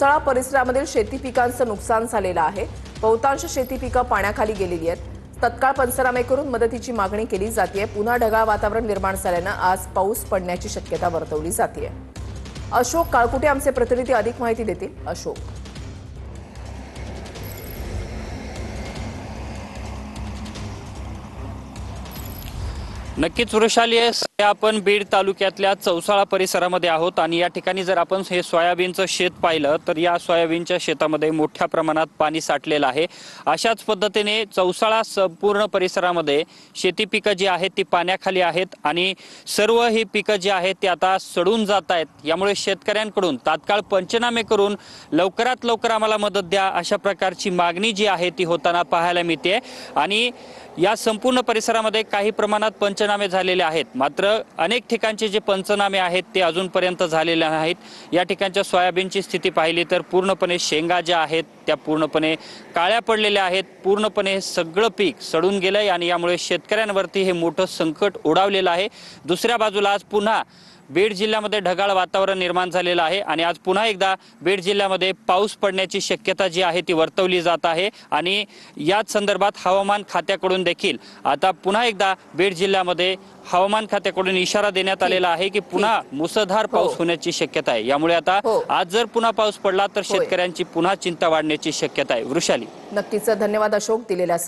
चौसाळा परिसरामधील शेती पिकांचं नुकसान झालेलं आहे। बहुतांश शेती पिकं पाण्याखाली गेलेली आहेत। तत्काळ पंचनामे करून मदतीची मागणी केली जाते। पुन्हा ढगाळ वातावरण निर्माण झाल्यानं आज पाऊस पडण्याची शक्यता वर्तवली जाते। अशोक काळकुटे आमचे प्रतिनिधी अधिक माहिती देतील। अशोक, नक्कीच वृषाली, आपण बीड तालुक्यातल्या चौसाळा परिसरामध्ये आहोत आणि या ठिकाणी जर आपण हे सोयाबीनचं शेत पाहिलं तर या सोयाबीनच्या शेतामध्ये मोठ्या प्रमाणात पाणी साठलेलं आहे। अशाच पद्धतीने चौसाळा संपूर्ण परिसरामध्ये शेती पिकं जी आहेत ती पाण्याखाली आहेत आणि सर्व ही पिकं जी आहेत ती आता सडून जात आहेत। यामुळे शेतकऱ्यांकडून तात्काळ पंचनामे करून लवकरात लवकर आम्हाला मदत द्या अशा प्रकारची मागणी जी आहे ती होताना पाहायला मिळते। आणि या संपूर्ण परिसरामध्ये काही प्रमाणात पंचनामे झालेले आहेत, मात्र अनेक ठिकाणचे जे पंचनामे आहेत ते अजूनपर्यंत झालेले नाहीत। या ठिकाणच्या सोयाबीनची स्थिती पाहिली तर पूर्णपणे शेंगा ज्या आहेत त्या पूर्णपणे काळ्या पडलेल्या आहेत। पूर्णपणे सगळं पीक सडून गेलंय आणि यामुळे शेतकऱ्यांवरती हे मोठं संकट ओढावलेलं आहे। दुसऱ्या बाजूला आज पुन्हा बीड जिल्ह्यामध्ये ढगाळ वातावरण निर्माण झालेलं आहे आणि आज पुन्हा एकदा बीड जिल्ह्यामध्ये पाऊस पडण्याची शक्यता जी आहे ती वर्तवली जात आहे। आणि याच संदर्भात हवामान खात्याकडून देखील आता पुन्हा एकदा बीड जिल्ह्यामध्ये हवामान खात्याकडून इशारा देण्यात आलेला आहे की पुन्हा मुसळधार पाऊस होण्याची शक्यता आहे। यामुळे आता आज जर पुन्हा पाऊस पडला तर शेतकऱ्यांची पुन्हा चिंता वाढण्याची शक्यता आहे। वृषाली, नक्कीच धन्यवाद अशोक दिलेल्या